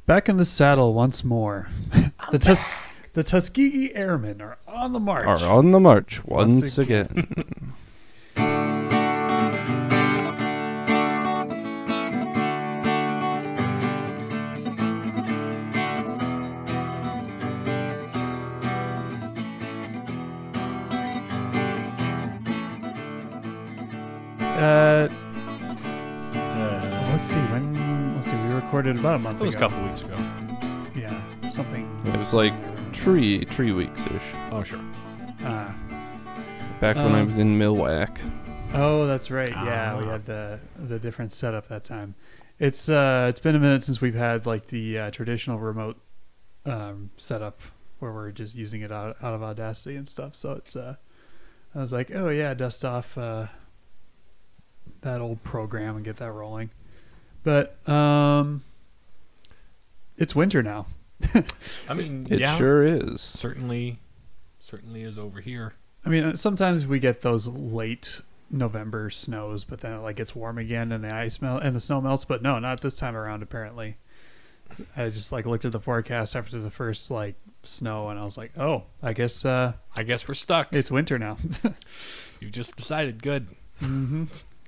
Back in the saddle once more. The Tuskegee Airmen are on the march. Once again. Let's see. We recorded about a month ago. It was a couple weeks ago. Yeah, something. It was like tree weeks-ish. Oh, sure. Back when I was in Milwaukee. Oh, that's right. Yeah, we had the different setup that time. It's been a minute since we've had like the traditional remote setup where we're just using it out of Audacity and stuff. So it's I was like, oh yeah, dust off that old program and get that rolling. But it's winter now. I mean, It yeah, sure is. certainly is over here. I mean, sometimes we get those late November snows, but then it like gets warm again and the snow melts. But no, not this time around. Apparently, I just like looked at the forecast after the first like snow, and I was like, oh, I guess we're stuck. it's winter now. You just decided. Good. Mm-hmm.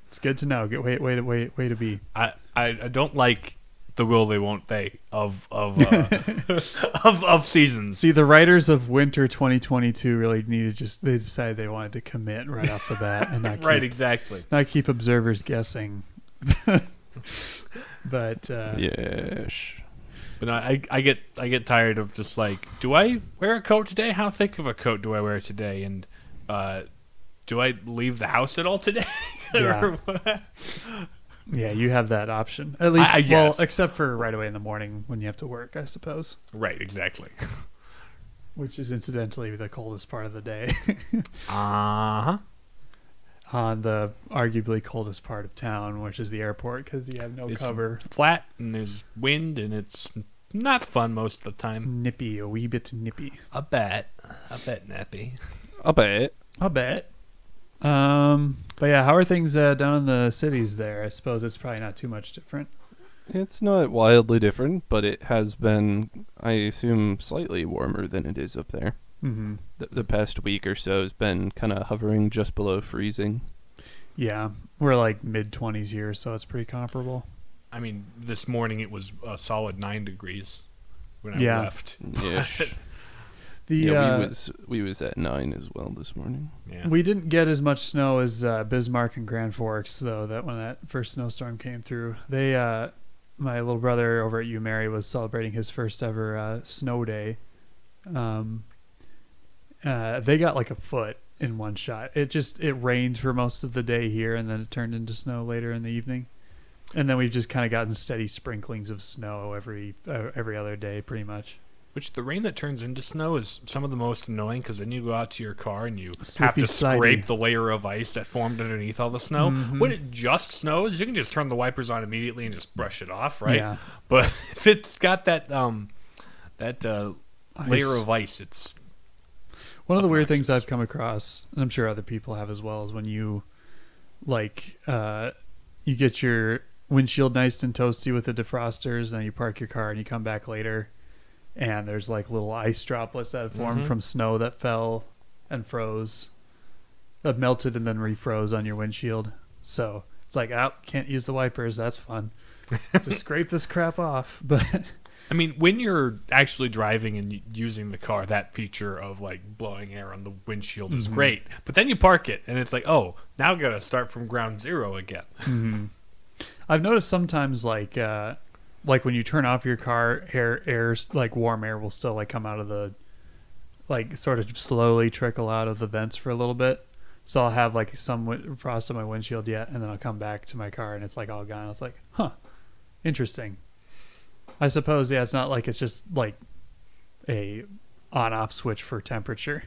It's good to know. Good way to be. I don't like the will they won't they of of seasons. See, the writers of Winter 2022 really they decided they wanted to commit right off the bat and not Right, exactly. not keep observers guessing. But Yes. But I get tired of just like, do I wear a coat today? How thick of a coat do I wear today? And do I leave the house at all today? Yeah. Or what? yeah, you have that option. At least, I well, guess. except for right away in the morning when you have to work, I suppose. Right, exactly. Which is incidentally the coldest part of the day. Uh-huh. On the arguably coldest part of town, which is the airport, because you have no It's cover. flat and there's wind and it's not fun most of the time. Nippy, a wee bit nippy. I bet, Nappy. I'll bet. I'll bet. But yeah, how are things down in the cities there? I suppose it's probably not too much different. It's not wildly different, but it has been, I assume, slightly warmer than it is up there. Mm-hmm. The past week or so has been kind of hovering just below freezing. Yeah, we're like mid-20s here, so it's pretty comparable. I mean, this morning it was a solid 9 degrees when I Yeah. left. Ish. The we was at 9 as well this morning. Yeah. we didn't get as much snow as Bismarck and Grand Forks, though. That when that first snowstorm came through, they my little brother over at UMary was celebrating his first ever snow day. They got like a foot in one shot. It rained for most of the day here, and then it turned into snow later in the evening. And then we've just kind of gotten steady sprinklings of snow every other day, pretty much. Which the rain that turns into snow is some of the most annoying because then you go out to your car and you have Slippy, to scrape slidey. the layer of ice that formed underneath all the snow. Mhm. When it just snows, you can just turn the wipers on immediately and just brush it off, right? Yeah. But if it's got that layer Ice. of ice, it's One of the weird things obnoxious. I've come across, and I'm sure other people have as well, is when you like you get your windshield nice and toasty with the defrosters, and then you park your car and you come back later, and there's like little ice droplets that have formed Mhm. from snow that fell and froze, that melted and then refroze on your windshield. So it's like, can't use the wipers. That's fun. To scrape this crap off, but. I mean, when you're actually driving and using the car, that feature of like blowing air on the windshield is Mhm. great. But then you park it, and it's like, oh, now I gotta start from ground zero again. Mm-hmm. I've noticed sometimes like when you turn off your car, air like warm air will still like come out of the like sort of slowly trickle out of the vents for a little bit. So I'll have like some frost on my windshield yet, and then I'll come back to my car and it's like all gone. I was like, huh, interesting. I suppose, yeah, it's not like it's just like a on-off switch for temperature.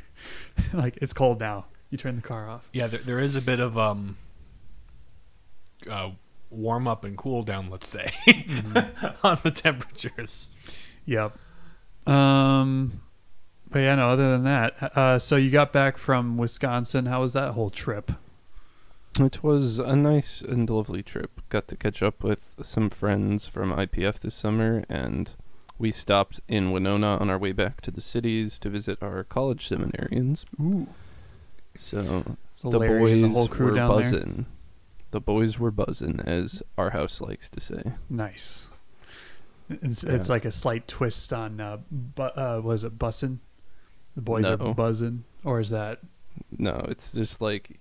Like it's cold now. You turn the car off. Yeah, there is a bit of warm up and cool down, let's say, on the temperatures. Yep. But yeah, no, other than that, so you got back from Wisconsin. How was that whole trip? It was a nice and lovely trip. Got to catch up with some friends from IPF this summer, and we stopped in Winona on our way back to the cities to visit our college seminarians. Ooh. So So the Larry and boys the whole crew were down there. buzzing. The boys were buzzing, as our house likes to say. Nice. It's Yeah. like a slight twist on, was it bussin'? The boys are No. buzzing, or is that? No, it's just like,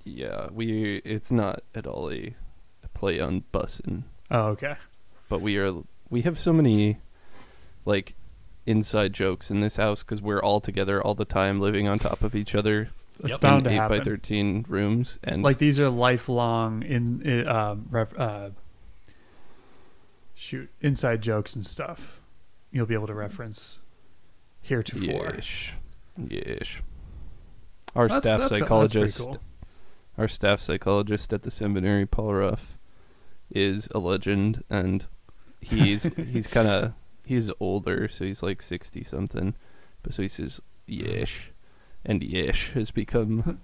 yeah, it's not at all a play on bussin', Oh, okay. but we have so many, like, inside jokes in this house because we're all together all the time, living on top of each other. It's Yep. bound in to 8 by happen. 13 rooms, and Like these are lifelong inside jokes and stuff. You'll be able to reference heretofore. Yesh. Our That's staff pretty psychologist, cool. our staff psychologist at the seminary, Paul Ruff, is a legend, and he's he's older, so he's like 60 something, but so he says yesh, and yesh has become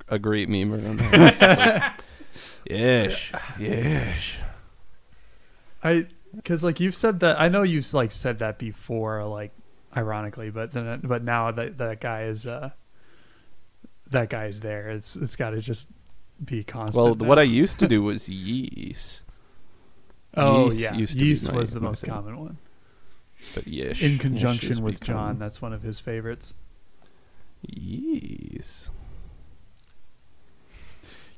a great meme around the house. It's like, yesh. Because like you've said that, I know you've like said that before, like ironically, but now that guy is there. It's got to just be constant. Well, now. what I used to do was yeast. Oh yeast yeah, used to be yeast my- was the my most thing. common one. But yesh. In yesh conjunction has with become John, that's one of his favorites. Yeast.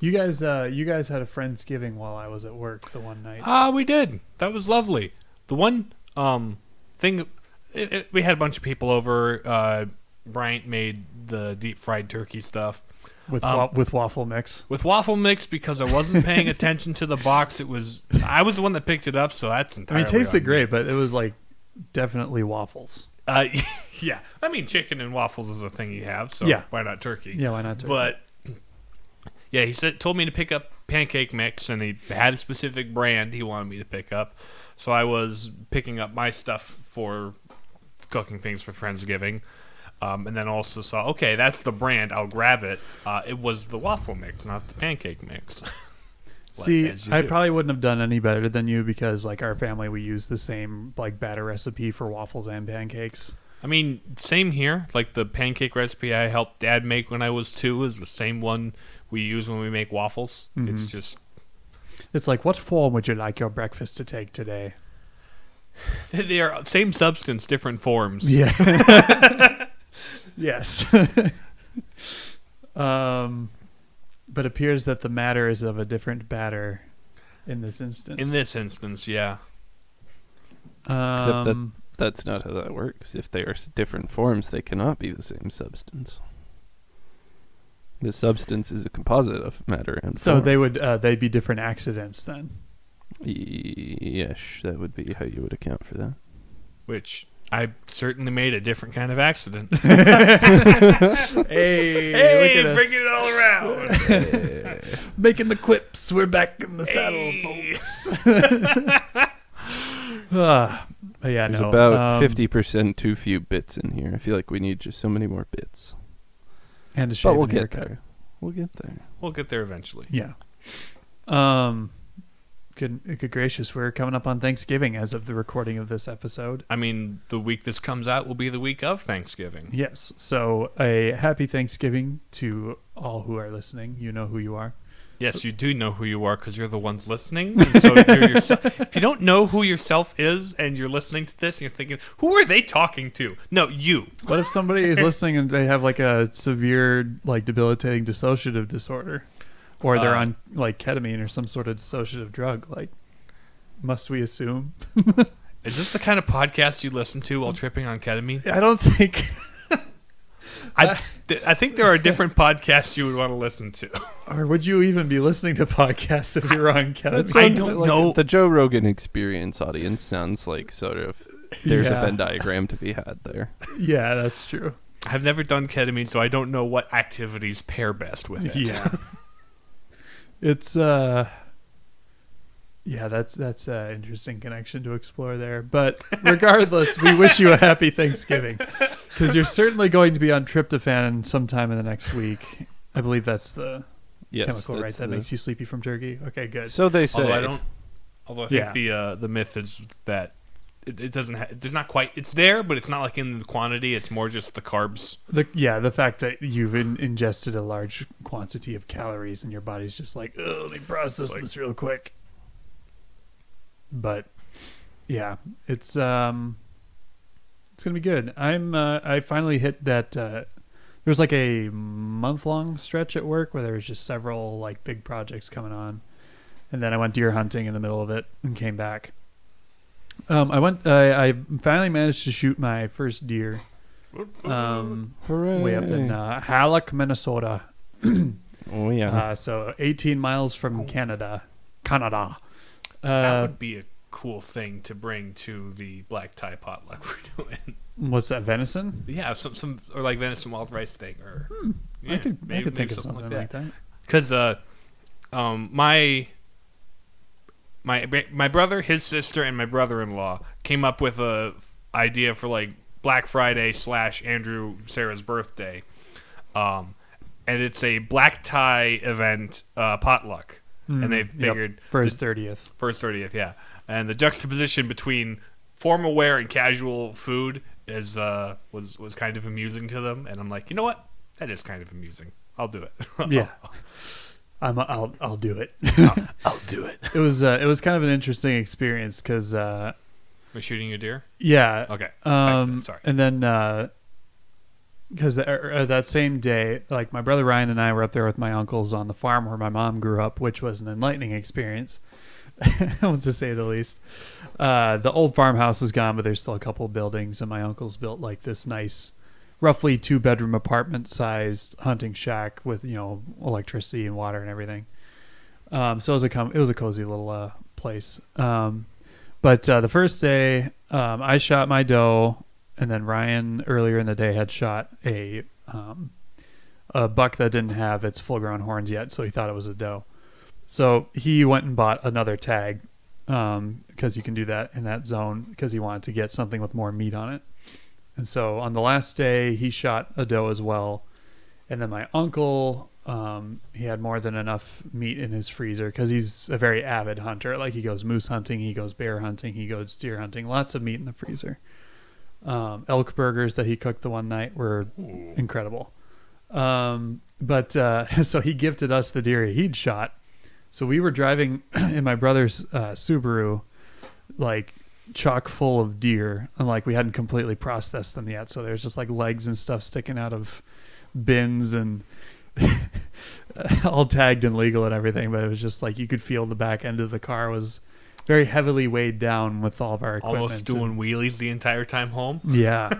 You guys had a Friendsgiving while I was at work the one night. We did. That was lovely. The one thing, we had a bunch of people over. Bryant made the deep fried turkey stuff With waffle mix. with waffle mix because I wasn't paying attention to the box. I was the one that picked it up, so that's I entirely. mean, it tasted on me. great, but it was like definitely waffles. Yeah. I mean, chicken and waffles is a thing you have, so Yeah. why not turkey? Yeah, why not? But yeah, he told me to pick up pancake mix, and he had a specific brand he wanted me to pick up. So I was picking up my stuff for cooking things for Friendsgiving, and then also saw, okay, that's the brand. I'll grab it. It was the waffle mix, not the pancake mix. See, as you I do. probably wouldn't have done any better than you because, like, our family, we use the same like batter recipe for waffles and pancakes. I mean, same here. Like the pancake recipe I helped Dad make when I was 2 is the same one we use when we make waffles. Mhm. It's just It's like, what form would you like your breakfast to take today? they are same substance, different forms. Yeah. Yes. But appears that the matter is of a different batter in this instance. In this instance, yeah. Except that that's not how that works. If they are different forms, they cannot be the same substance. The substance is a composite of matter and So form. they'd be different accidents then. Yes, that would be how you would account for that. Which I certainly made a different kind of accident. Hey, Hey, look at bring us. it all around. Making the quips. We're back in the saddle, Hey. folks. Yeah, There's no. about 50% too few bits in here. I feel like we need just so many more bits. And a But shaven we'll get haircut. there. We'll get there. We'll get there eventually. Yeah. Good gracious, we're coming up on Thanksgiving as of the recording of this episode. I mean, the week this comes out will be the week of Thanksgiving. Yes. So a happy Thanksgiving to all who are listening. You know who you are. Yes, you do know who you are because you're the ones listening. And so you're yourself. If you don't know who yourself is and you're listening to this and you're thinking, who are they talking to? No, you. What if somebody is listening and they have like a severe, like debilitating dissociative disorder, or they're on like ketamine or some sort of dissociative drug? Like, must we assume? Is this the kind of podcast you listen to while tripping on ketamine? I don't think. I think there are different podcasts you would want to listen to. Or would you even be listening to podcasts if you're on ketamine? I don't know. The Joe Rogan Experience audience sounds like sort of there's Yeah. a Venn diagram to be had there. Yeah, that's true. I've never done ketamine, so I don't know what activities pair best with it. Yeah. It's yeah, that's an interesting connection to explore there. But regardless, we wish you a happy Thanksgiving because you're certainly going to be on tryptophan sometime in the next week. I believe that's the Yes, chemical, right? that's That makes you sleepy from turkey. Okay, good. So they say. Although I think the myth is that it doesn't. There's not quite. It's there, but it's not like in the quantity. It's more just the carbs. The fact that you've ingested a large quantity of calories and your body's just like, oh, let me process this real quick. But yeah, it's gonna be good. I finally hit that. There was like a month-long stretch at work where there was just several like big projects coming on, and then I went deer hunting in the middle of it and came back. I finally managed to shoot my first deer. Hooray. Way up in Halleck, Minnesota. Oh yeah. So 18 miles from Canada. That would be a cool thing to bring to the black tie potluck we're doing. What's that, venison? Yeah, some or like venison wild rice thing, or I could think of something like that. Because my brother, his sister, and my brother-in-law came up with a idea for like Black Friday / Andrew Sarah's birthday, and it's a black tie event potluck, and they figured for his 30th. First 30th, yeah. And the juxtaposition between formal wear and casual food is was kind of amusing to them, and I'm like, you know what? That is kind of amusing. I'll do it. Yeah. I'll do it. I'll do it. It was kind of an interesting experience because We're shooting a deer. yeah. Okay. Sorry. And then because that same day, like my brother Ryan and I were up there with my uncles on the farm where my mom grew up, which was an enlightening experience, to say the least. The old farmhouse is gone, but there's still a couple of buildings, and my uncles built like this nice, roughly 2-bedroom apartment-sized hunting shack with electricity and water and everything. So it was a cozy little place. But the first day, I shot my doe, and then Ryan earlier in the day had shot a buck that didn't have its full-grown horns yet, so he thought it was a doe. So he went and bought another tag because you can do that in that zone because he wanted to get something with more meat on it. And so on the last day, he shot a doe as well. And then my uncle, he had more than enough meat in his freezer because he's a very avid hunter. Like he goes moose hunting, he goes bear hunting, he goes deer hunting. Lots of meat in the freezer. Elk burgers that he cooked the one night were incredible. But so he gifted us the deer he'd shot. So we were driving in my brother's Subaru, like chock full of deer, and like we hadn't completely processed them yet. So there's just like legs and stuff sticking out of bins and all tagged and legal and everything. But it was just like you could feel the back end of the car was very heavily weighed down with all of our equipment. Almost doing wheelies the entire time home. Yeah.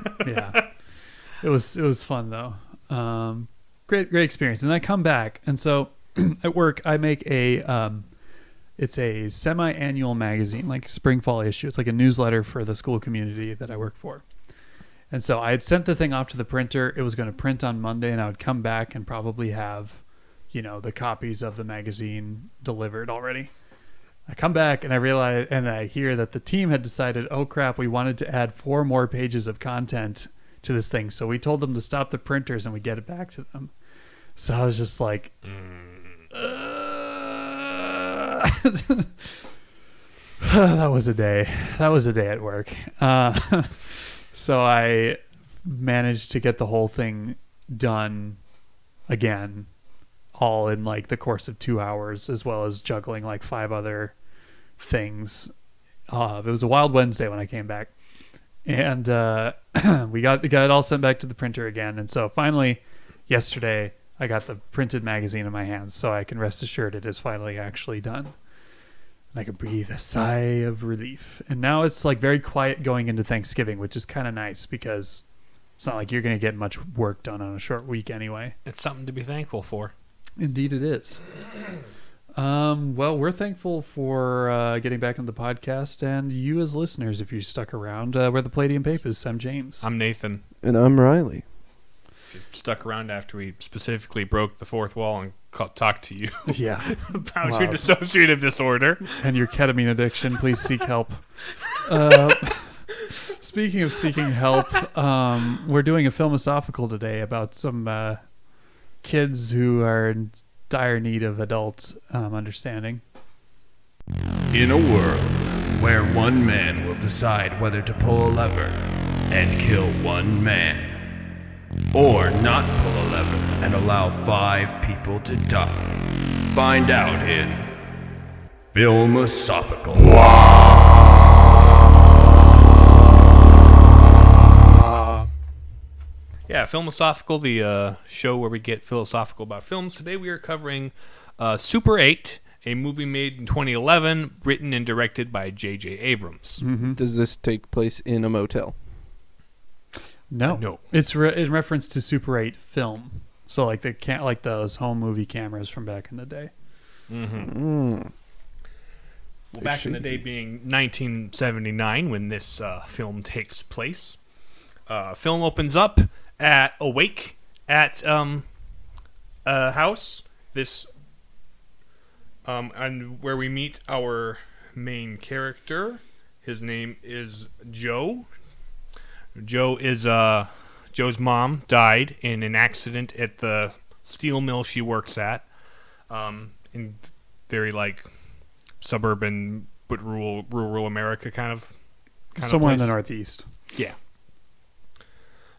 It was fun though. Great experience. And I come back, and so at work I make it's a semi-annual magazine, like spring fall issue. It's like a newsletter for the school community that I work for. And so I had sent the thing off to the printer. It was going to print on Monday, and I would come back and probably have, the copies of the magazine delivered already. I come back and I realize, and I hear that the team had decided, oh crap, we wanted to add 4 more pages of content to this thing. So we told them to stop the printers and we get it back to them. So I was just like, that was a day. That was a day at work. So I managed to get the whole thing done again, all in like the course of 2 hours, as well as juggling like 5 other things. It was a wild Wednesday when I came back, and we got it all sent back to the printer again. And so finally, yesterday, I got the printed magazine in my hands, so I can rest assured it is finally actually done. And I can breathe a sigh of relief. And now it's like very quiet going into Thanksgiving, which is kind of nice because it's not like you're going to get much work done on a short week anyway. It's something to be thankful for. Indeed it is. Well, we're thankful for getting back into the podcast, and you as listeners, if you stuck around. We're the Palladium Papers. I'm James. I'm Nathan. And I'm Riley. Stuck around after we specifically broke the fourth wall and talked to you Yeah. about Wow. your dissociative disorder And your ketamine addiction. Please seek help. Speaking of seeking help, we're doing a philosophical today about some kids who are in dire need of adult understanding. In a world where one man will decide whether to pull a lever and kill one man, or not pull a lever and allow 5 people to die. Find out in Philosophical. Yeah, Philosophical, the show where we get philosophical about films. Today we are covering Super 8, a movie made in 2011, written and directed by J.J. Abrams. Mm-hmm. Does this take place in a motel? No. It's in reference to Super 8 film. So like like those home movie cameras from back in the day. Mm-hmm. Well, back in the day being 1979 when this film takes place. Film opens up at a wake at a house. This and where we meet our main character. His name is Joe. Joe's mom died in an accident at the steel mill she works at. In very like suburban but rural America kind of Somewhere in place. the Northeast. Yeah.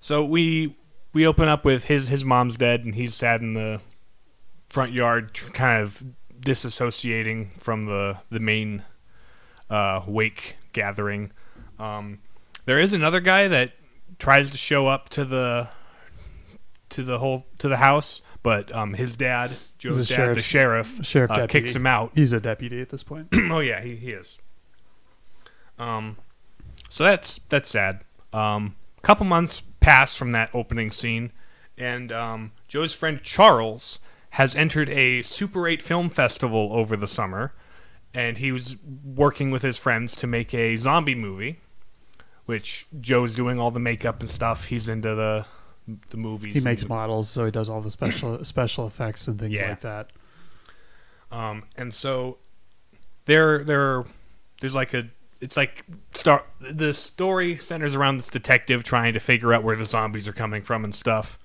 So we open up with his mom's dead and he's sat in the front yard kind of disassociating from the main wake gathering. There is another guy that tries to show up to the house, but his dad, Joe's dad, the sheriff deputy. kicks him out. He's a deputy at this point. Oh yeah, he is. So that's sad. Couple months pass from that opening scene, and Joe's friend Charles has entered a Super 8 film festival over the summer, and he was working with his friends to make a zombie movie, which Joe's doing all the makeup and stuff. He's into the movies. He makes models, so he does all the special effects and things like that. And so there's like the story centers around this detective trying to figure out where the zombies are coming from and stuff.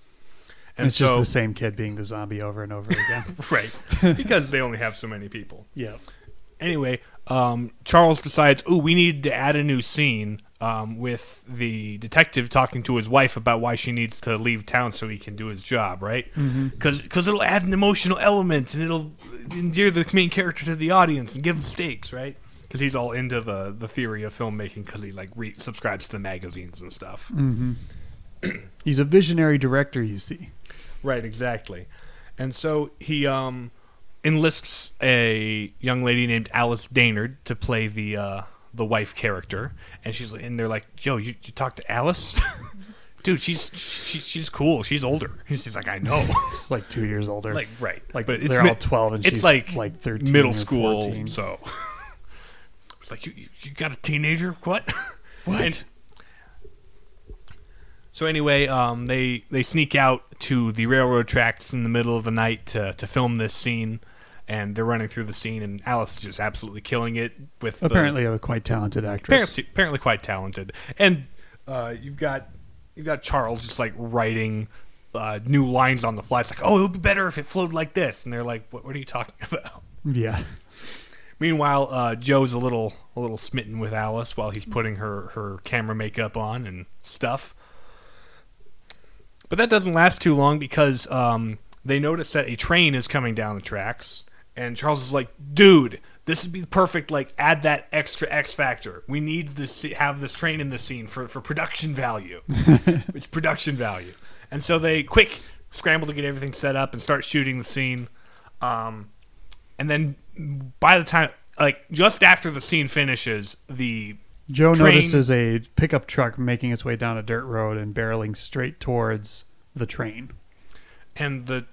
And it's just the same kid being the zombie over and over again. Right. Because they only have so many people. Yeah. Anyway, Charles decides, we need to add a new scene with the detective talking to his wife about why she needs to leave town so he can do his job, right? Because it'll add an emotional element and it'll endear the main character to the audience and give the stakes, right? Because he's all into the theory of filmmaking because he like subscribes to the magazines and stuff. Mm-hmm. He's a visionary director, you see. Right, exactly. And so he enlists a young lady named Alice Daynard to play the wife character, and they're like, "Yo, you talked to Alice?" Dude, she's cool. She's older. He's like, I know. She's like 2 years older. Like right. Like but they're all 12 and it's she's like 13 middle or school. 14. So it's like you got a teenager? What? What? So anyway, they sneak out to the railroad tracks in the middle of the night to film this scene, and they're running through the scene, and Alice is just absolutely killing it with apparently a quite talented actress. Apparently quite talented, and you've got Charles just like writing new lines on the fly. It's like, it would be better if it flowed like this, and they're like, what are you talking about? Yeah. Meanwhile, Joe's a little smitten with Alice while he's putting her camera makeup on and stuff. But that doesn't last too long because they notice that a train is coming down the tracks, and Charles is like, "Dude, this would be perfect. Like, add that extra X factor. We need to have this train in this scene for production value. It's production value." And so they quick scramble to get everything set up and start shooting the scene. And then by the time, like, just after the scene finishes, Joe train notices a pickup truck making its way down a dirt road and barreling straight towards the train. And the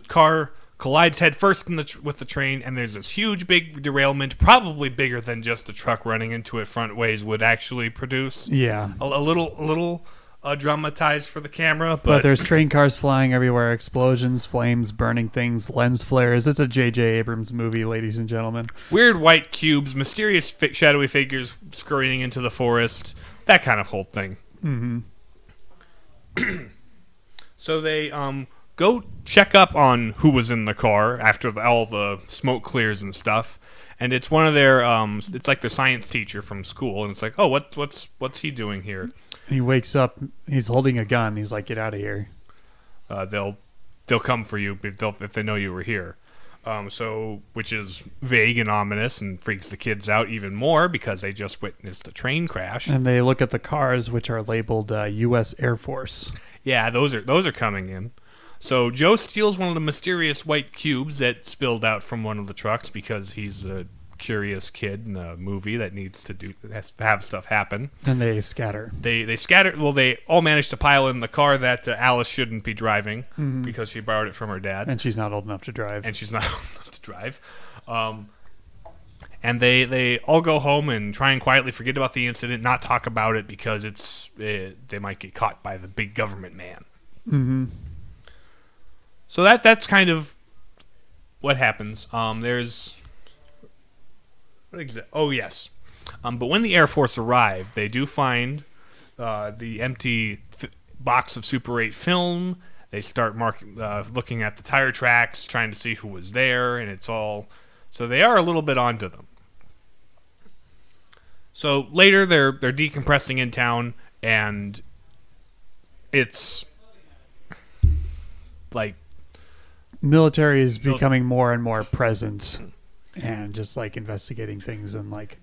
car collides headfirst with the train, and there's this huge big derailment, probably bigger than just a truck running into it front ways would actually produce. Yeah. A little dramatized for the camera, but there's train cars flying everywhere, explosions, flames, burning things, lens flares. It's a J.J. Abrams movie, ladies and gentlemen. Weird white cubes, mysterious shadowy figures scurrying into the forest, that kind of whole thing. Mm-hmm. So they go check up on who was in the car after all the smoke clears and stuff, And it's one of their it's like their science teacher from school, and it's like, oh, what's he doing here? He wakes up. He's holding a gun. He's like, "Get out of here!" They'll come for you if they know you were here. Which is vague and ominous and freaks the kids out even more because they just witnessed a train crash. And they look at the cars, which are labeled U.S. Air Force. Yeah, those are coming in. So Joe steals one of the mysterious white cubes that spilled out from one of the trucks because he's a curious kid in a movie that needs to have stuff happen. And they scatter. They scatter. Well, they all manage to pile in the car that Alice shouldn't be driving because she borrowed it from her dad, and she's not old enough to drive. And they all go home and try and quietly forget about the incident, not talk about it because they might get caught by the big government man. Mm-hmm. So that's kind of what happens. But when the Air Force arrive, they do find the empty box of Super 8 film. They start looking at the tire tracks, trying to see who was there, and it's all... So they are a little bit onto them. So later, they're decompressing in town, and it's like... Military is becoming more and more present and just like investigating things and like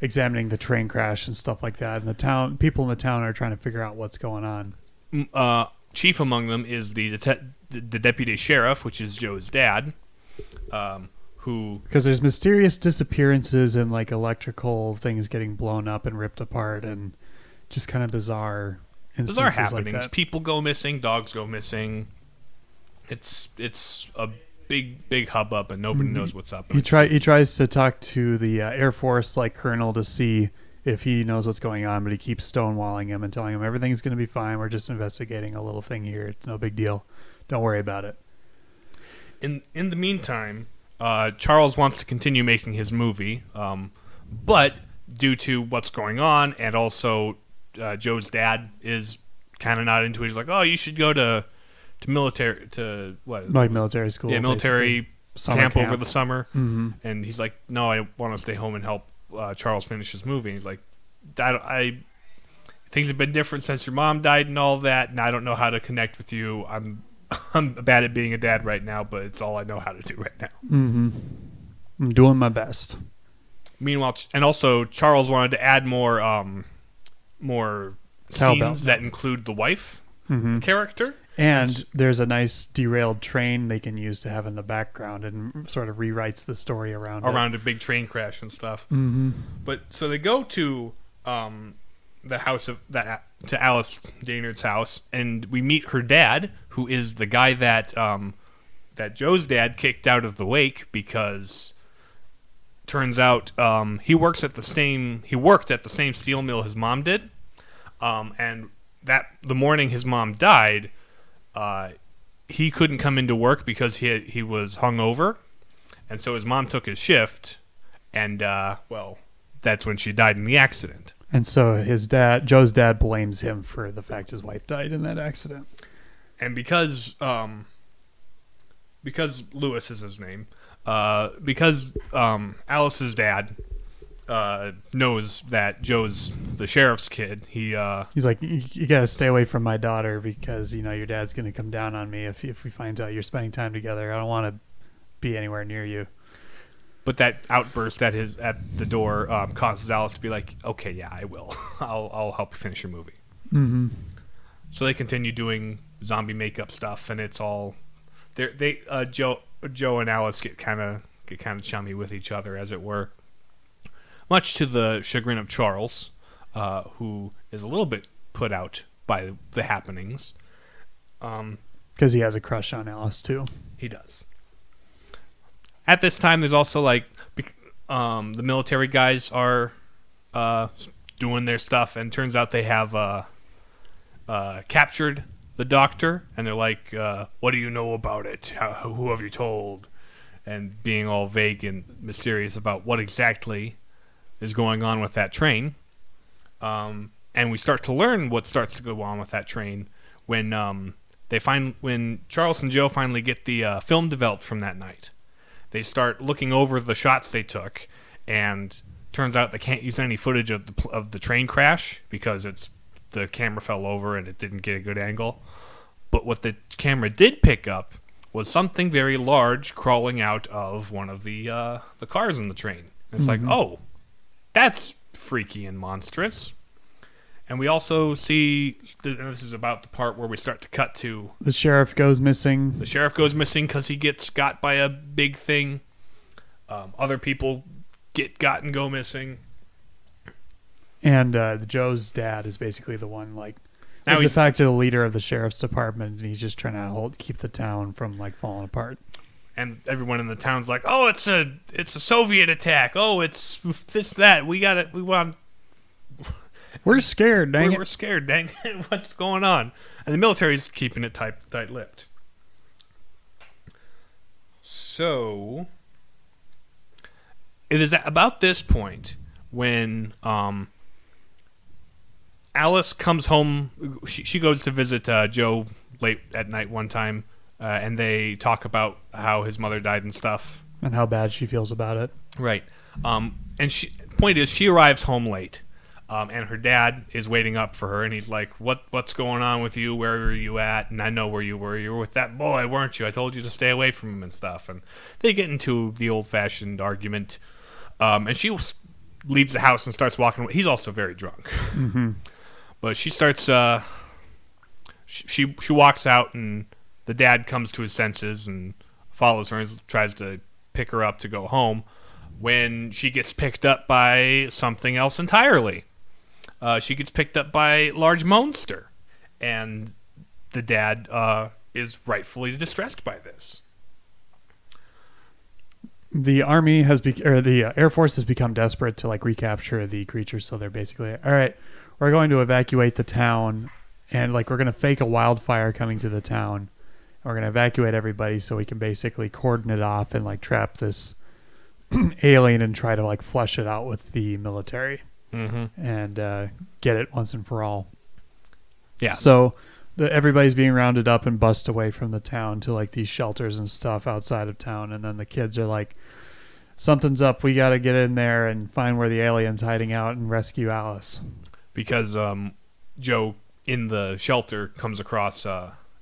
examining the train crash and stuff like that. And people in the town are trying to figure out what's going on. Chief among them is the deputy sheriff, which is Joe's dad, because there's mysterious disappearances and like electrical things getting blown up and ripped apart and just kind of bizarre instances happenings. Like that. People go missing, dogs go missing. It's a big hubbub, and nobody knows what's up. He tries to talk to the Air Force like colonel to see if he knows what's going on, but he keeps stonewalling him and telling him everything's going to be fine. We're just investigating a little thing here. It's no big deal. Don't worry about it. In the meantime, Charles wants to continue making his movie, but due to what's going on, and also Joe's dad is kind of not into it. He's like, "Oh, you should go to military military school, military camp over the summer." Mm-hmm. And he's like, "No, I want to stay home and help Charles finish his movie." And he's like, things have been different since your mom died and all that, and I don't know how to connect with you. I'm bad at being a dad right now, but it's all I know how to do right now. Mm-hmm. I'm doing my best. Meanwhile, and also Charles wanted to add more scenes that include the wife character. And there's a nice derailed train they can use to have in the background and sort of rewrites the story around a big train crash and stuff. Mm-hmm. But so they go to the house to Alice Daynard's house, and we meet her dad, who is the guy that Joe's dad kicked out of the wake because turns out he worked at the same steel mill his mom did, and that the morning his mom died. He couldn't come into work because he was hungover, and so his mom took his shift, and that's when she died in the accident. And so Joe's dad, blames him for the fact his wife died in that accident. And because Lewis is his name, because Alice's dad knows that Joe's the sheriff's kid. He's like, you got to stay away from my daughter because your dad's going to come down on me if he finds out you're spending time together. I don't want to be anywhere near you. But that outburst at the door causes Alice to be like, okay, yeah, I will. I'll help you finish your movie. Mm-hmm. So they continue doing zombie makeup stuff, and it's all Joe and Alice get kind of chummy with each other, as it were. Much to the chagrin of Charles, who is a little bit put out by the happenings. Because he has a crush on Alice, too. He does. At this time, there's also, the military guys are doing their stuff, and turns out they have captured the doctor, and they're like, what do you know about it? Who have you told? And being all vague and mysterious about what exactly is going on with that train, and we start to learn what starts to go on with that train when Charles and Joe finally get the film developed from that night. they start looking over the shots they took, and turns out they can't use any footage of the train crash because the camera fell over and it didn't get a good angle. But what the camera did pick up was something very large crawling out of one of the cars in the train. And it's like, oh, that's freaky and monstrous. And we also see, this is about the part where we start to cut to... The sheriff goes missing. The sheriff goes missing because he gets got by a big thing. Other people get got and go missing. And Joe's dad is basically the one, like, now the de facto leader of the sheriff's department, and he's just trying to keep the town from, like, falling apart. And everyone in the town's like, oh, it's a Soviet attack. Oh, it's this, that. We're scared, dang it. We're scared, dang it. What's going on? And the military's keeping it tight-lipped. So, it is about this point when Alice comes home. She goes to visit Joe late at night one time, and they talk about how his mother died and stuff. And how bad she feels about it. Right. And point is, she arrives home late. And her dad is waiting up for her, and he's like, what's going on with you? Where are you at? And I know where you were. You were with that boy, weren't you? I told you to stay away from him and stuff. And they get into the old-fashioned argument. And she leaves the house and starts walking away. He's also very drunk. Mm-hmm. But she starts... She walks out, and the dad comes to his senses and follows her and tries to pick her up to go home when she gets picked up by something else entirely. She gets picked up by large monster, and the dad is rightfully distressed by this. The army the Air Force has become desperate to like recapture the creature, so they're basically, all right, we're going to evacuate the town, and like we're going to fake a wildfire coming to the town. We're going to evacuate everybody so we can basically cordon it off and like trap this alien and try to like flush it out with the military. And get it once and for all. Yeah. So everybody's being rounded up and bussed away from the town to like these shelters and stuff outside of town. And then the kids are like, something's up. We got to get in there and find where the alien's hiding out and rescue Alice. Because Joe in the shelter comes across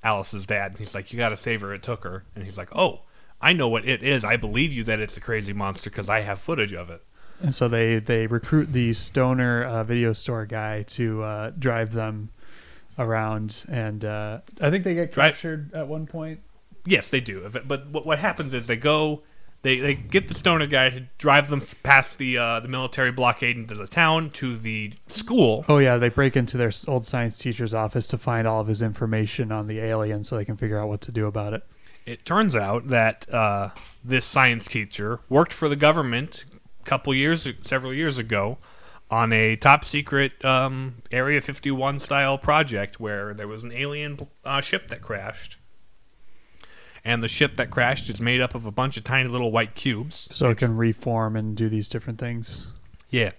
Alice's dad. And he's like, you got to save her. It took her. And he's like, oh, I know what it is. I believe you that it's a crazy monster because I have footage of it. And so they recruit the stoner video store guy to drive them around, and I think they get captured at one point. Yes, they do. But what happens is they get the stoner guy to drive them past the military blockade into the town to the school. Oh yeah, they break into their old science teacher's office to find all of his information on the alien so they can figure out what to do about it. It turns out that this science teacher worked for the government several years ago on a top secret Area 51 style project where there was an alien ship that crashed. And the ship that crashed is made up of a bunch of tiny little white cubes. So it can reform and do these different things. Yeah.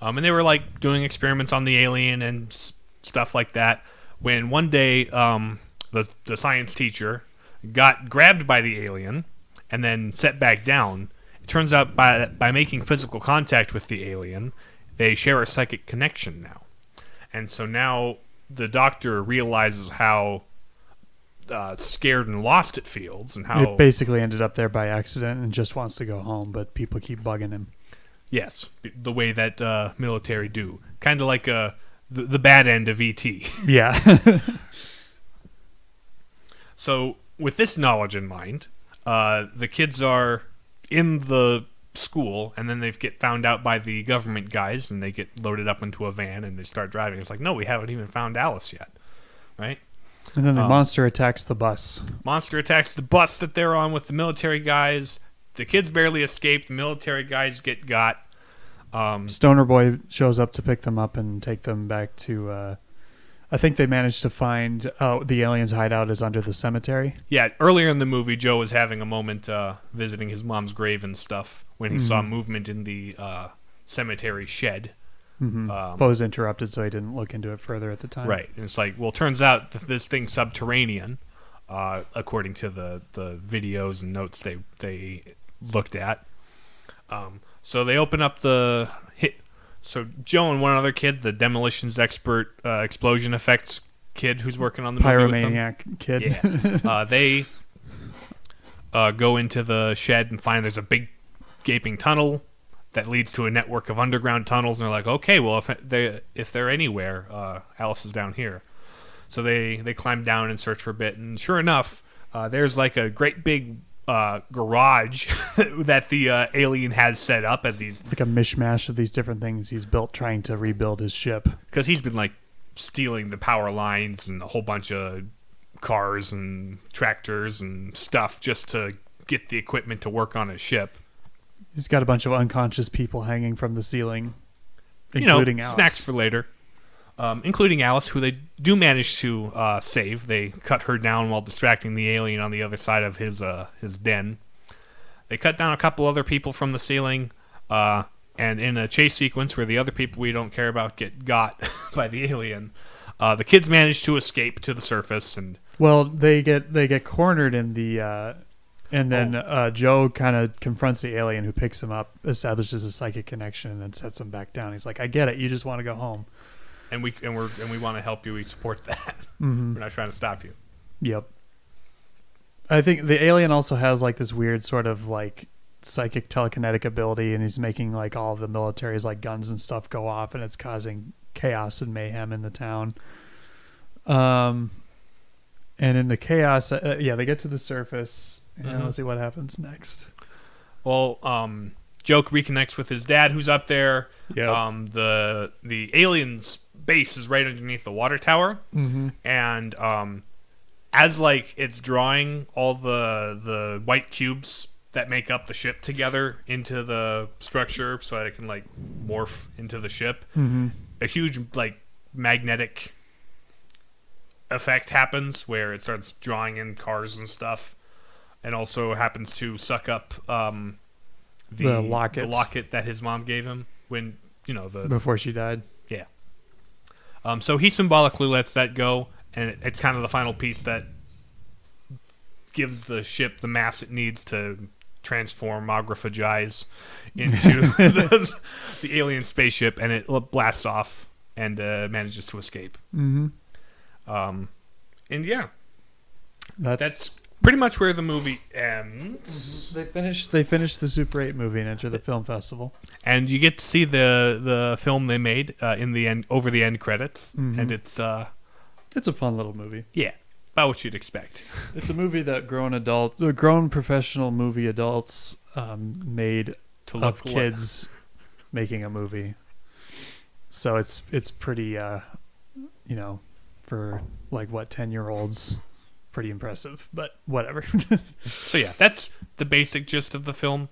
And they were like doing experiments on the alien and stuff like that. When one day the science teacher got grabbed by the alien and then set back down. It turns out by making physical contact with the alien, they share a psychic connection now. And so now the doctor realizes how scared and lost it feels, and how it basically ended up there by accident and just wants to go home, but people keep bugging him. Yes, the way that military do. Kind of like the bad end of E.T. Yeah. So with this knowledge in mind, the kids are in the school, and then they get found out by the government guys, and they get loaded up into a van, and they start driving. It's like, no, we haven't even found Alice yet, right? And then the monster attacks the bus. Monster attacks the bus that they're on with the military guys. The kids barely escape. The military guys get got. Stoner Boy shows up to pick them up and take them back to... I think they managed to find the alien's hideout is under the cemetery. Yeah, earlier in the movie, Joe was having a moment visiting his mom's grave and stuff when he saw movement in the cemetery shed. Mm-hmm. But was interrupted, so he didn't look into it further at the time. Right. And it's like, well, it turns out that this thing's subterranean. according to the videos and notes they looked at. So they open up the hit. So Joe and one other kid, the demolitions expert, explosion effects kid who's working on the movie with them. Pyromaniac kid. Yeah. They go into the shed and find there's a big gaping tunnel that leads to a network of underground tunnels. And they're like, okay, well, if they're anywhere, Alice is down here. So they climb down and search for a bit. And sure enough, there's like a great big garage that the alien has set up as he's... Like a mishmash of these different things he's built trying to rebuild his ship. Because he's been like stealing the power lines and a whole bunch of cars and tractors and stuff just to get the equipment to work on his ship. He's got a bunch of unconscious people hanging from the ceiling, including Alice. Snacks for later. Including Alice, who they do manage to save. They cut her down while distracting the alien on the other side of his den. They cut down a couple other people from the ceiling, and in a chase sequence where the other people we don't care about get got by the alien, the kids manage to escape to the surface. And well, they get cornered in the, and then Joe kind of confronts the alien who picks him up, establishes a psychic connection, and then sets him back down. He's like, "I get it. You just want to go home." And we want to help you. We support that. Mm-hmm. We're not trying to stop you. Yep. I think the alien also has like this weird sort of like psychic telekinetic ability, and he's making like all of the military's like guns and stuff go off, and it's causing chaos and mayhem in the town. And in the chaos, they get to the surface, and let's see what happens next. Well, Joe reconnects with his dad, who's up there. Yeah. The alien's base is right underneath the water tower, and as like it's drawing all the white cubes that make up the ship together into the structure, so that it can like morph into the ship. A huge like magnetic effect happens where it starts drawing in cars and stuff, and also happens to suck up the locket that his mom gave him when before she died. Yeah. So he symbolically lets that go, and it's kind of the final piece that gives the ship the mass it needs to transform, magrophagize into the alien spaceship, and it blasts off and manages to escape. And yeah, that's pretty much where the movie ends. They finished the Super 8 movie and enter the film festival. And you get to see the film they made in the end, over the end credits, and it's a fun little movie. Yeah, about what you'd expect. It's a movie that grown professional movie adults made of kids making a movie. So it's pretty for like 10-year-olds. Pretty impressive, but whatever. So yeah, that's the basic gist of the film.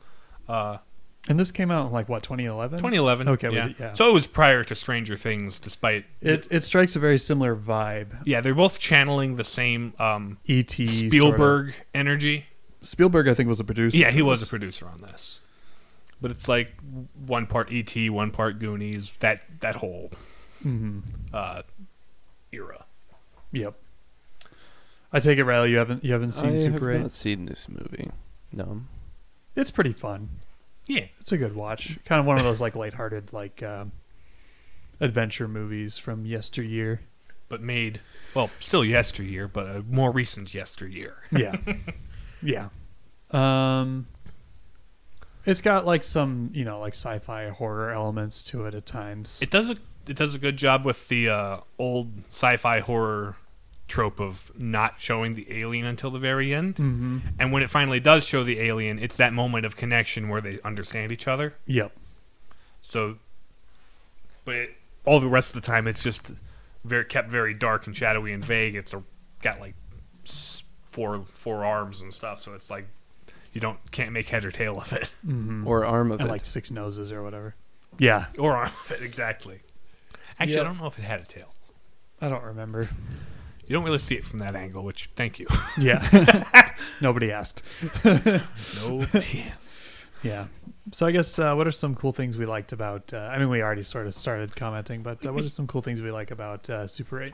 And this came out in 2011? 2011. Okay, yeah. So it was prior to Stranger Things, despite... It strikes a very similar vibe. Yeah, they're both channeling the same E.T. Spielberg energy. Spielberg, I think, was a producer. Yeah, he was a producer on this. But it's like one part E.T., one part Goonies, that whole era. Yep. I take it, Riley, you haven't seen Super 8? I have not seen this movie. No. It's pretty fun. Yeah. It's a good watch. Kind of one of those lighthearted adventure movies from yesteryear. But made, well, still yesteryear, but a more recent yesteryear. Yeah. Yeah. It's got some, sci-fi horror elements to it at times. It does a good job with the old sci-fi horror trope of not showing the alien until the very end. And when it finally does show the alien, it's that moment of connection where they understand each other. Yep. So, but all the rest of the time, it's just kept very dark and shadowy and vague. It's got four arms and stuff, so it's can't make head or tail of it. Or arm of and it. 6 noses or whatever. Yeah. Or arm of it, exactly. Actually, Yep. I don't know if it had a tail. I don't remember. You don't really see it from that angle, which, thank you. Yeah. Nobody asked. Nobody asked. Yeah. So I guess what are some cool things we liked about... we already sort of started commenting, but what are some cool things we like about Super 8?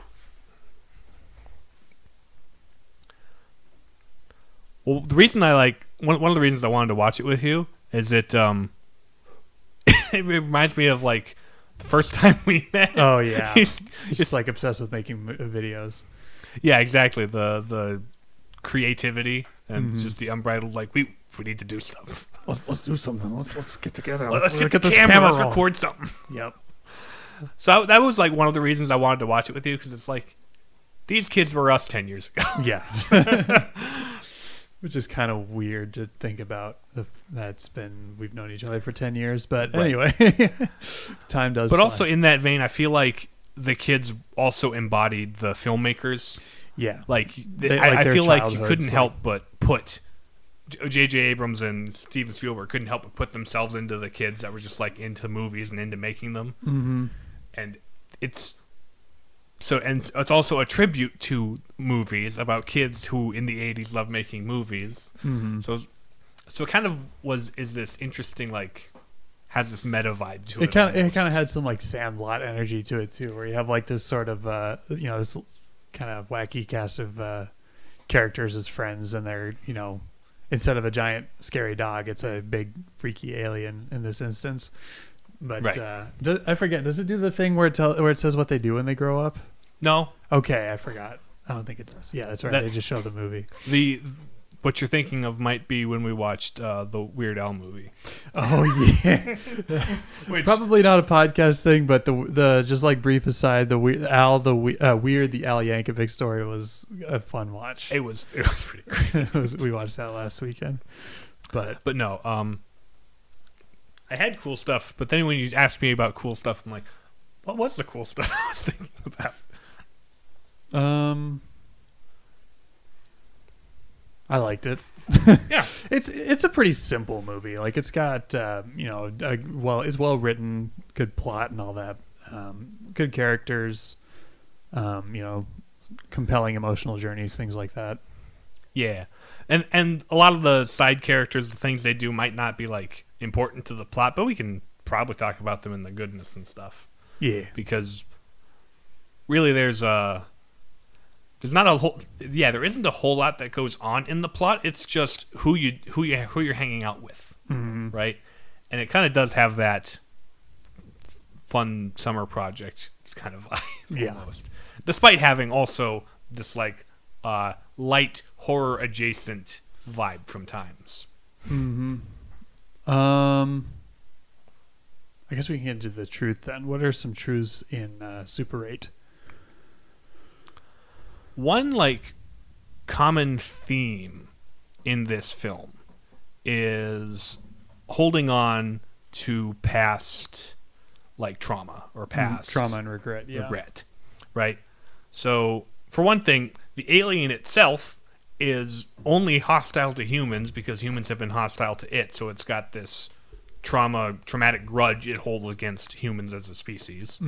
Well, the reason I like one of the reasons I wanted to watch it with you is it it reminds me of like the first time we met. Oh yeah, He's just like obsessed with making videos. Yeah, exactly. The creativity and just the unbridled like we need to do stuff. Let's do something. Let's get together. Let's get get the this camera. Let's roll. record something. Yep. So that was like one of the reasons I wanted to watch it with you because it's like these kids were us 10 years ago. Yeah. Which is kind of weird to think about. We've known each other for 10 years, but Right. anyway, time does. But fly. also in that vein, I feel like the kids also embodied the filmmakers. yeah, Like like I their feel like you childhoods, couldn't like- help but put J.J. Abrams and Steven Spielberg couldn't help but put themselves into the kids that were just like into movies and into making them. Mm-hmm. And it's also a tribute to movies about kids who in the 80s loved making movies. Mm-hmm. So it kind of is this interesting, like, has this meta vibe to it. It kind almost. of had some like Sandlot energy to it too, where you have like this sort of this kind of wacky cast of characters as friends, and they're instead of a giant scary dog, it's a big freaky alien in this instance. But Right. I forget. Does it do the thing where it says what they do when they grow up? No, Okay, I forgot. I don't think it does. Yeah, that's right. That- They just show the movie. what you're thinking of might be when we watched the Weird Al movie. Oh yeah, Which, probably not a podcast thing, but the just like brief aside, the Weird Al Yankovic story was a fun watch. it was pretty great. We watched that last weekend, but But no, I had cool stuff, but then when you asked me about cool stuff, I'm like, what was the cool stuff I was thinking about? I liked it. Yeah. It's a pretty simple movie. Like it's got it's well written, good plot and all that, good characters, compelling emotional journeys, things like that. Yeah. And a lot of the side characters, the things they do might not be like important to the plot, but we can probably talk about them in the goodness and stuff. Yeah, Because really there isn't a whole lot that goes on in the plot. It's just who you're hanging out with, right? And it kind of does have that fun summer project kind of vibe, Yeah. almost. Despite having also this like light horror adjacent vibe from times. I guess we can get into the truth then. What are some truths in Super 8? One like common theme in this film is holding on to past like trauma or past Trauma and regret. Yeah. regret, right? So for one thing, the alien itself is only hostile to humans because humans have been hostile to it. So it's got this traumatic grudge it holds against humans as a species.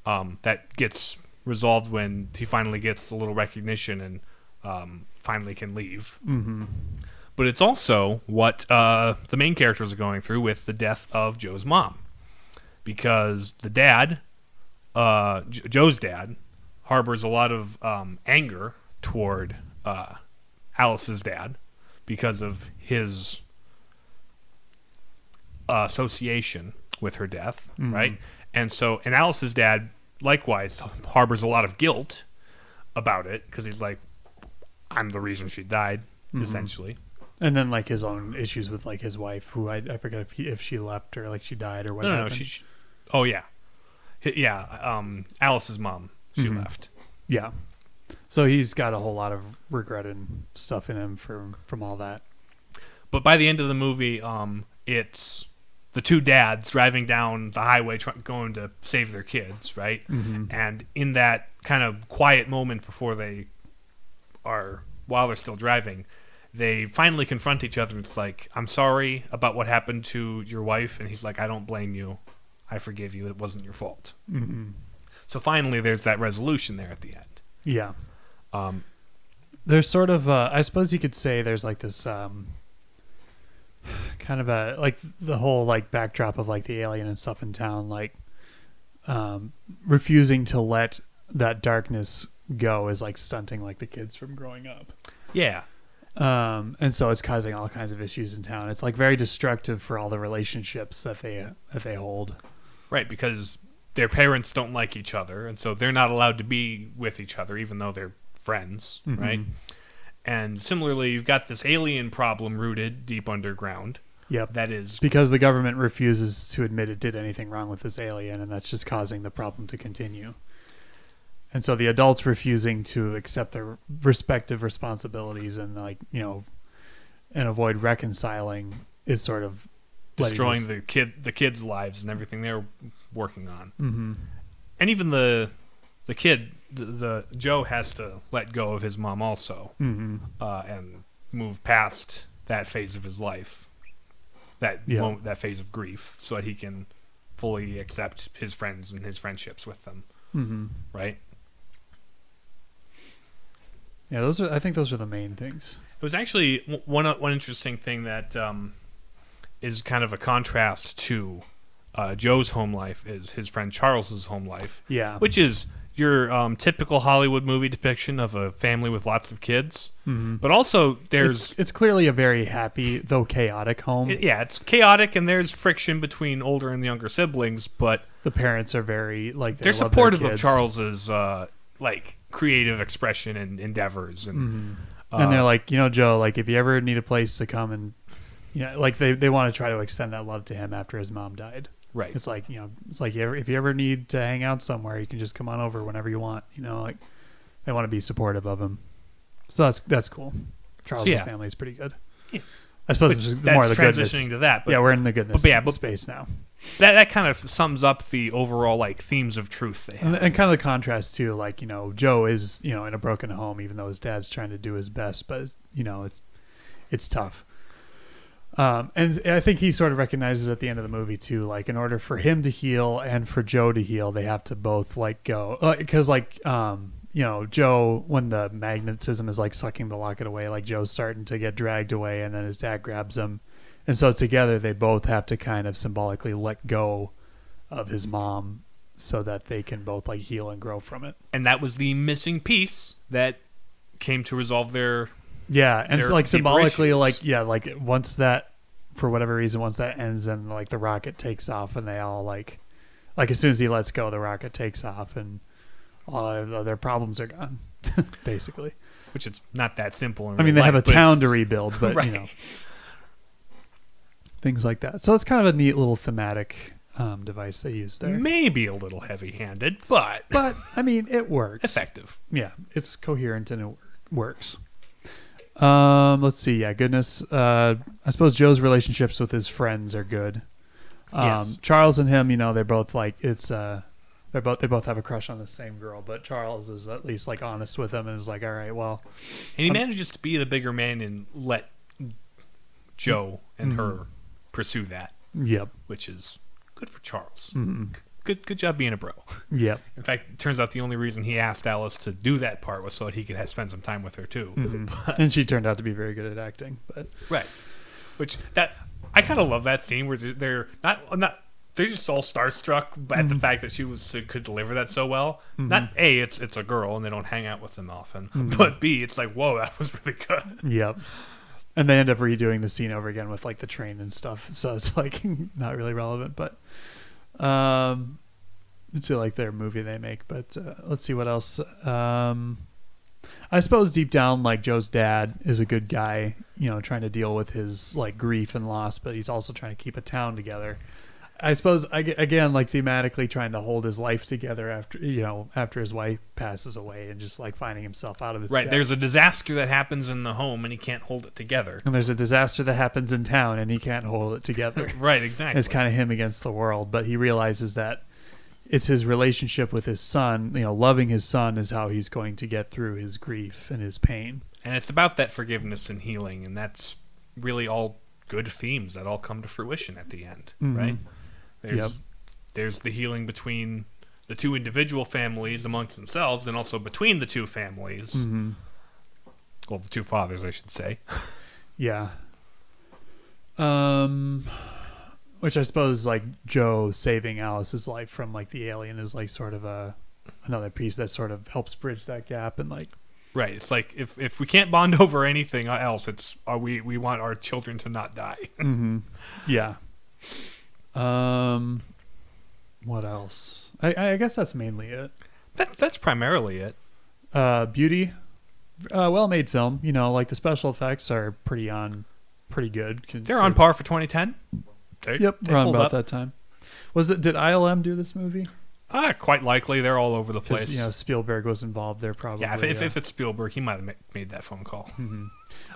That gets resolved when he finally gets a little recognition and finally can leave. But it's also what the main characters are going through with the death of Joe's mom, because the dad, Joe's dad, harbors a lot of anger toward Alice's dad because of his association with her death, right? And Alice's dad likewise harbors a lot of guilt about it because he's like, I'm the reason she died, essentially. And then like his own issues with like his wife, who I forget if she left or like she died or what No, happened. oh yeah, Alice's mom, she left. Yeah. So he's got a whole lot of regret and stuff in him from all that. But by the end of the movie, it's the two dads driving down the highway going to save their kids, right? And in that kind of quiet moment while they're still driving, they finally confront each other. It's like, I'm sorry about what happened to your wife. And he's like, I don't blame you. I forgive you. It wasn't your fault. So finally, there's that resolution there at the end. Yeah. There's sort of, I suppose you could say there's like this kind of a, like the whole like backdrop of like the alien and stuff in town, like refusing to let that darkness go is like stunting like the kids from growing up. Yeah. And so it's causing all kinds of issues in town. It's like very destructive for all the relationships that they hold. Right, because their parents don't like each other, and so they're not allowed to be with each other, even though they're friends, right? And similarly, you've got this alien problem rooted deep underground. Yep. That is because the government refuses to admit it did anything wrong with this alien, and that's just causing the problem to continue. And so the adults refusing to accept their respective responsibilities and and avoid reconciling is sort of destroying the kids' lives and everything they're working on. Mm-hmm. And even the kid, the Joe has to let go of his mom also, and move past that phase of his life. That moment, that phase of grief, so that he can fully accept his friends and his friendships with them. Right? Yeah, I think those are the main things. It was actually one interesting thing that is kind of a contrast to Joe's home life is his friend Charles's home life. Yeah, which is your typical Hollywood movie depiction of a family with lots of kids. But also there's... It's clearly a very happy, though chaotic home. It's chaotic, and there's friction between older and younger siblings, but... The parents are very, they're supportive of Charles's, creative expression and endeavors. And they're like, Joe, if you ever need a place to come and... they want to try to extend that love to him after his mom died. Right. It's like, if you ever need to hang out somewhere, you can just come on over whenever you want. They want to be supportive of him. So that's cool. Charles' family is pretty good. Yeah. I suppose it's more of the goodness. Transitioning to that. But, we're in the goodness space now. That kind of sums up the overall themes of truth they have. And kind of the contrast too, Joe is, in a broken home, even though his dad's trying to do his best, but it's tough. And I think he sort of recognizes at the end of the movie too, in order for him to heal and for Joe to heal, they have to both go, because Joe, when the magnetism is sucking the locket away, Joe's starting to get dragged away, and then his dad grabs him, and so together they both have to kind of symbolically let go of his mom so that they can both heal and grow from it. And that was the missing piece that came to resolve their... Yeah, and it's symbolically, once that, for whatever reason, once that ends and the rocket takes off, and they all as soon as he lets go, the rocket takes off, and all of their problems are gone, basically. Which is not that simple. I mean, they have a town to rebuild, but right. Things like that. So it's kind of a neat little thematic device they use there. Maybe a little heavy-handed, but I mean, it works. Effective. Yeah, it's coherent and it works. Let's see. Yeah, goodness. I suppose Joe's relationships with his friends are good. Yes. Charles and him, they're both they both have a crush on the same girl, but Charles is at least honest with him and is all right, well. And he manages to be the bigger man and let Joe and her pursue that. Yep. Which is good for Charles. Good job being a bro. Yep. In fact, it turns out the only reason he asked Alice to do that part was so that he could spend some time with her too. And she turned out to be very good at acting. But right. Which I kind of love that scene where they're not they're just all starstruck at the fact that she could deliver that so well. Not A, it's a girl and they don't hang out with them often, but B, it's whoa, that was really good. Yep. And they end up redoing the scene over again with the train and stuff, so it's not really relevant, but it's their movie they make. But let's see what else. I suppose deep down, Joe's dad is a good guy, trying to deal with his grief and loss, but he's also trying to keep a town together. I suppose again, thematically trying to hold his life together after his wife passes away, and just finding himself out of his death. There's a disaster that happens in the home and he can't hold it together, and there's a disaster that happens in town and he can't hold it together. Right, exactly. It's kind of him against the world, but he realizes that it's his relationship with his son. Loving his son is how he's going to get through his grief and his pain. And it's about that forgiveness and healing, and that's really all good themes that all come to fruition at the end, right? There's the healing between the two individual families amongst themselves, and also between the two families. Well, the two fathers, I should say. Yeah. Which I suppose Joe saving Alice's life from the alien is sort of another piece that sort of helps bridge that gap and Right. It's like if we can't bond over anything else, it's we want our children to not die. Mm-hmm. Yeah. What else? I guess that's mainly it. That's primarily it. Beauty, well-made film. You know, like the special effects are pretty good. They're on par for 2010. Yep, around about that time. Did ILM do this movie? Quite likely. They're all over the place. You know, Spielberg was involved there probably. Yeah, if it's Spielberg, he might have made that phone call. Mm-hmm.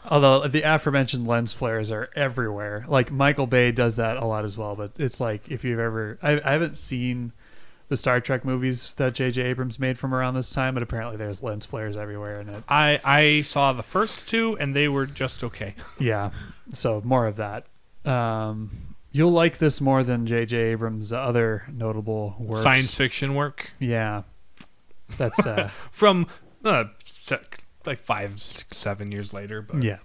Although the aforementioned lens flares are everywhere. Like Michael Bay does that a lot as well. But it's like if you've ever, I haven't seen the Star Trek movies that J.J. Abrams made from around this time, but apparently there's lens flares everywhere in it. I saw the first two, and they were just okay. Yeah, so more of that. You'll like this more than J.J. Abrams' other notable works. Science fiction work. Yeah, that's from like 5, 6, 7 years later. But yeah.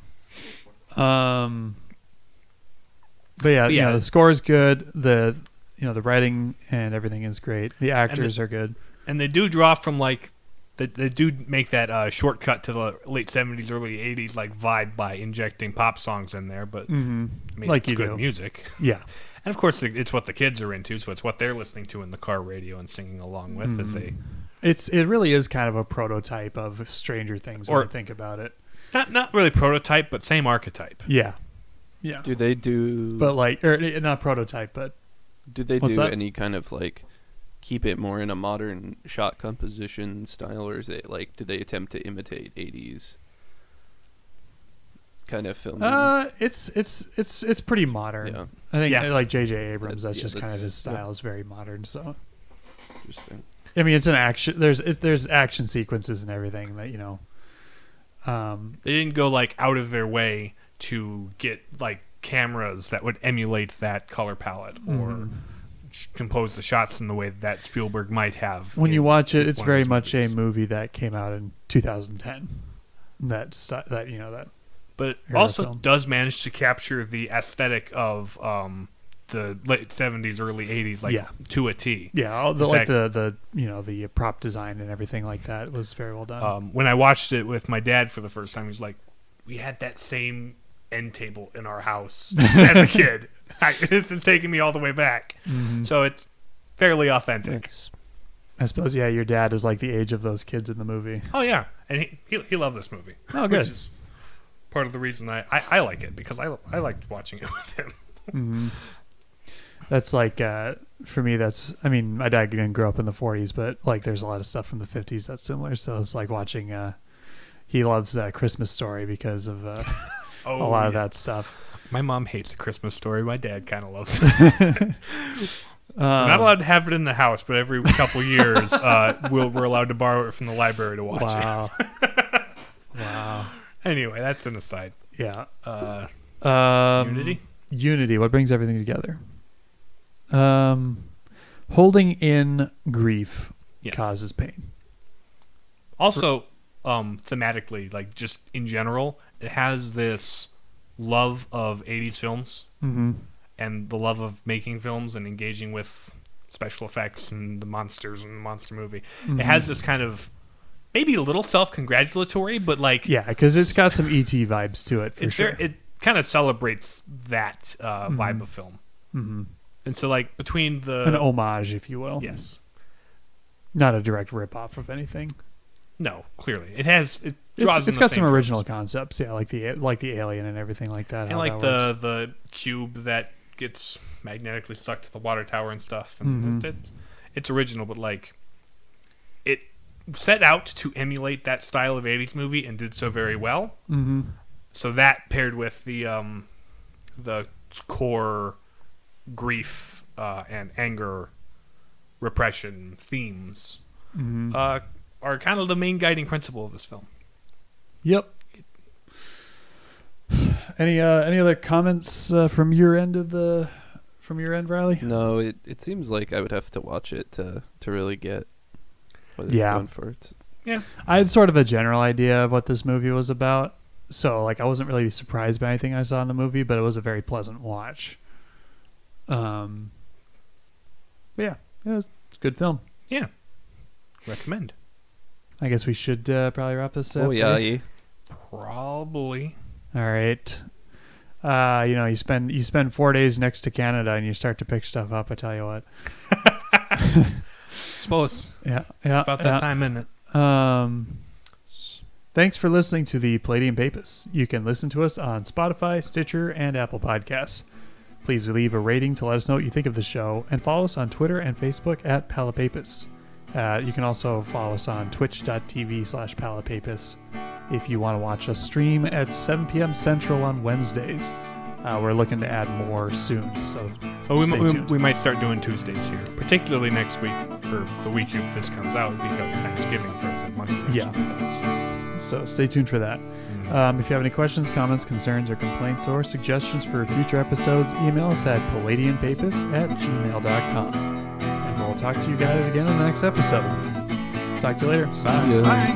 But yeah, you know, the score is good. The writing and everything is great. The actors are good, and they do draw from like they do make that shortcut to the late 70s, early 80s like vibe by injecting pop songs in there. But I mean, like it's good music. Yeah, and of course it's what the kids are into, so it's what they're listening to in the car radio and singing along with as they. It really is kind of a prototype of Stranger Things when you think about it. Not really prototype, but same archetype. Yeah, yeah. Do they do? But like, or not prototype, but do they do any kind of like keep it more in a modern shot composition style, or is it like do they attempt to imitate 80s kind of filming? It's pretty modern. Yeah. I think like J.J. Abrams, that's just kind of his style is very modern. So interesting. I mean, it's an action. There's action sequences and everything that they didn't go like out of their way to get like cameras that would emulate that color palette or compose the shots in the way that Spielberg might have. When you watch it, it's very much a movie that came out in 2010. That. But it also does manage to capture the aesthetic of the late 70s, early 80s, to a T. Yeah, the prop design and everything like that was very well done. When I watched it with my dad for the first time, he was like, "We had that same end table in our house as a kid." This is taking me all the way back. So it's fairly authentic. Nice. I suppose, yeah, your dad is like the age of those kids in the movie. Oh, yeah. And he loved this movie. Oh, good. Which is part of the reason I like it, because I liked watching it with him. Mm-hmm. That's like, for me, my dad didn't grow up in the 40s, but like there's a lot of stuff from the 50s that's similar. So it's like watching, he loves Christmas Story because of a lot of that stuff. My mom hates A Christmas Story. My dad kind of loves it. We're not allowed to have it in the house, but every couple years we're allowed to borrow it from the library to watch it. Wow. Anyway, that's an aside. Yeah. Unity? Unity, what brings everything together? Holding in grief causes pain. Also, thematically, like just in general, it has this love of 80s films and the love of making films and engaging with special effects and the monsters and the monster movie. It has this kind of maybe a little self-congratulatory, but like... Yeah, because it's got some E.T. vibes to it, for sure. It kind of celebrates that vibe of film. Mm-hmm. And so like between an homage, if you will. Yes. Not a direct rip-off of anything. No, clearly. It's got some original concepts, like the alien and everything like that. And like the cube that gets magnetically stuck to the water tower and stuff. And it's original, but like it set out to emulate that style of 80s movie and did so very well. Mm-hmm. So that paired with the core grief and anger, repression themes are kind of the main guiding principle of this film. Yep. Any other comments from your end, Riley? No, it seems like I would have to watch it to really get what it's going for. I had sort of a general idea of what this movie was about, so like I wasn't really surprised by anything I saw in the movie, but it was a very pleasant watch. But yeah, it was a good film. Yeah, recommend. I guess we should probably wrap this up. Oh yeah, eh? Probably. All right. You spend 4 days next to Canada and you start to pick stuff up. I tell you what. Suppose. Yeah. It's about that time, isn't it? Thanks for listening to the Palladium Papists. You can listen to us on Spotify, Stitcher, and Apple Podcasts. Please leave a rating to let us know what you think of the show, and follow us on Twitter and Facebook at Palapapists. You can also follow us on twitch.tv/Palapapists if you want to watch us stream at 7 p.m. Central on Wednesdays. We're looking to add more soon, so stay tuned. We might start doing Tuesdays here, particularly next week, or the week this comes out, because Thanksgiving throws a monkey wrench Yeah. into things. So stay tuned for that. If you have any questions, comments, concerns, or complaints, or suggestions for future episodes, email us at palladiumpapists@gmail.com. And we'll talk to you guys again in the next episode. Talk to you later. See ya. Bye.